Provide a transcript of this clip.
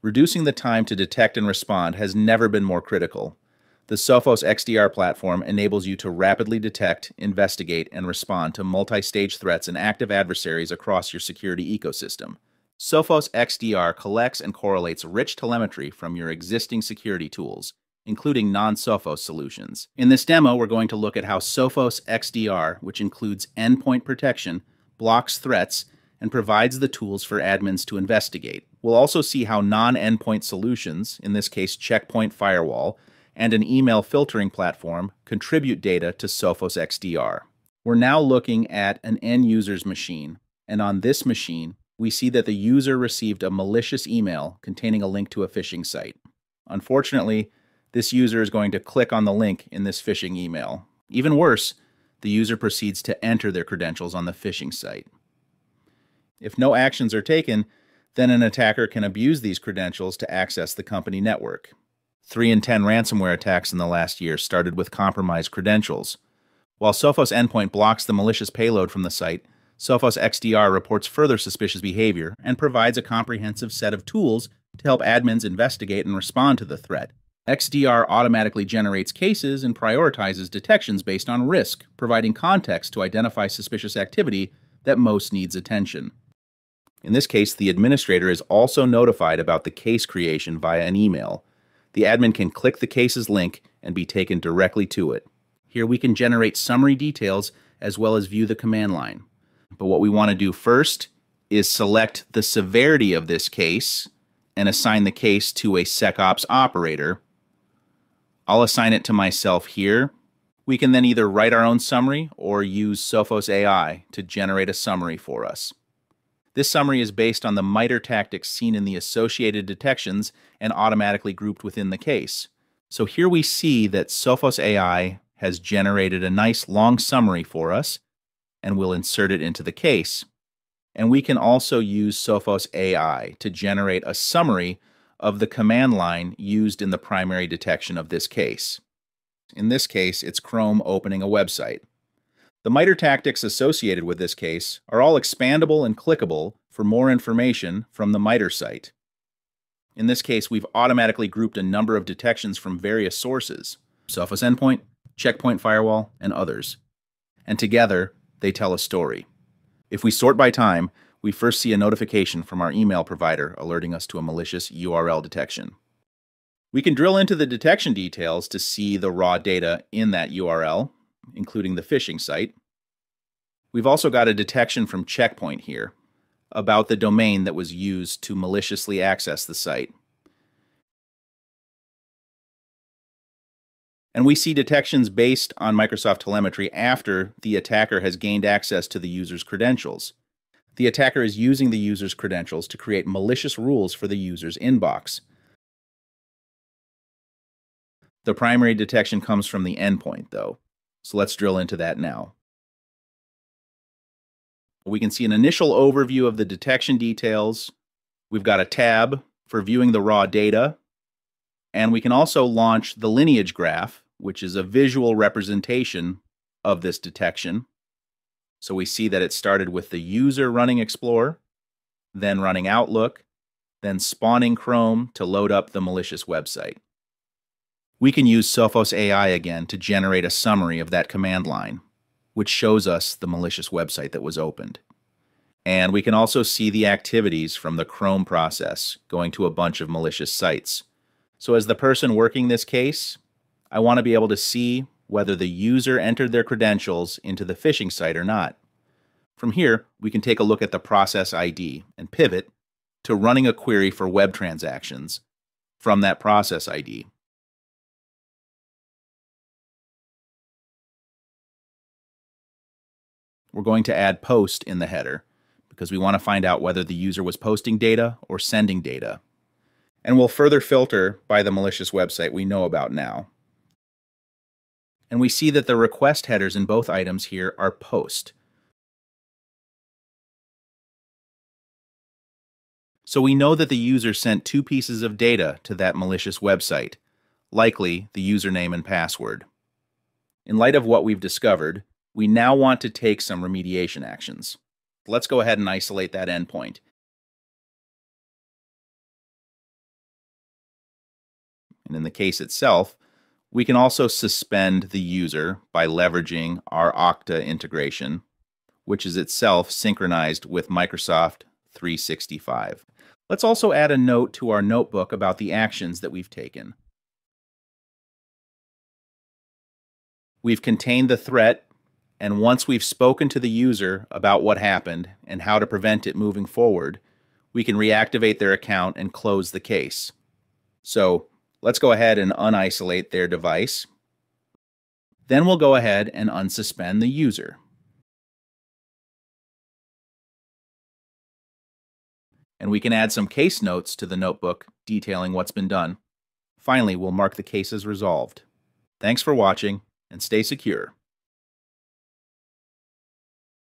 Reducing the time to detect and respond has never been more critical. The Sophos XDR platform enables you to rapidly detect, investigate, and respond to multi-stage threats and active adversaries across your security ecosystem. Sophos XDR collects and correlates rich telemetry from your existing security tools, including non-Sophos solutions. In this demo, we're going to look at how Sophos XDR, which includes endpoint protection, blocks threats, and provides the tools for admins to investigate. We'll also see how non-endpoint solutions, in this case Checkpoint Firewall, and an email filtering platform contribute data to Sophos XDR. We're now looking at an end user's machine, and on this machine, we see that the user received a malicious email containing a link to a phishing site. Unfortunately, this user is going to click on the link in this phishing email. Even worse, the user proceeds to enter their credentials on the phishing site. If no actions are taken, then an attacker can abuse these credentials to access the company network. 3 in 10 ransomware attacks in the last year started with compromised credentials. While Sophos Endpoint blocks the malicious payload from the site, Sophos XDR reports further suspicious behavior and provides a comprehensive set of tools to help admins investigate and respond to the threat. XDR automatically generates cases and prioritizes detections based on risk, providing context to identify suspicious activity that most needs attention. In this case, the administrator is also notified about the case creation via an email. The admin can click the case's link and be taken directly to it. Here we can generate summary details as well as view the command line. But what we want to do first is select the severity of this case and assign the case to a SecOps operator. I'll assign it to myself here. We can then either write our own summary or use Sophos AI to generate a summary for us. This summary is based on the MITRE tactics seen in the associated detections and automatically grouped within the case. So here we see that Sophos AI has generated a nice long summary for us, and we'll insert it into the case. And we can also use Sophos AI to generate a summary of the command line used in the primary detection of this case. In this case, it's Chrome opening a website. The MITRE tactics associated with this case are all expandable and clickable for more information from the MITRE site. In this case, we've automatically grouped a number of detections from various sources: Sophos Endpoint, Checkpoint Firewall, and others. And together, they tell a story. If we sort by time, we first see a notification from our email provider alerting us to a malicious URL detection. We can drill into the detection details to see the raw data in that URL, including the phishing site. We've also got a detection from Checkpoint here about the domain that was used to maliciously access the site. And we see detections based on Microsoft telemetry after the attacker has gained access to the user's credentials. The attacker is using the user's credentials to create malicious rules for the user's inbox. The primary detection comes from the endpoint, though. So let's drill into that now. We can see an initial overview of the detection details. We've got a tab for viewing the raw data. And we can also launch the lineage graph, which is a visual representation of this detection. So we see that it started with the user running Explorer, then running Outlook, then spawning Chrome to load up the malicious website. We can use Sophos AI again to generate a summary of that command line, which shows us the malicious website that was opened. And we can also see the activities from the Chrome process going to a bunch of malicious sites. So as the person working this case, I want to be able to see whether the user entered their credentials into the phishing site or not. From here, we can take a look at the process ID and pivot to running a query for web transactions from that process ID. We're going to add post in the header because we want to find out whether the user was posting data or sending data. And we'll further filter by the malicious website we know about now. And we see that the request headers in both items here are post. So we know that the user sent 2 pieces of data to that malicious website, likely the username and password. In light of what we've discovered, we now want to take some remediation actions. Let's go ahead and isolate that endpoint. And in the case itself, we can also suspend the user by leveraging our Okta integration, which is itself synchronized with Microsoft 365. Let's also add a note to our notebook about the actions that we've taken. We've contained the threat, and once we've spoken to the user about what happened and how to prevent it moving forward, we can reactivate their account and close the case. So let's go ahead and unisolate their device. Then we'll go ahead and unsuspend the user. And we can add some case notes to the notebook detailing what's been done. Finally, we'll mark the case as resolved. Thanks for watching, and stay secure.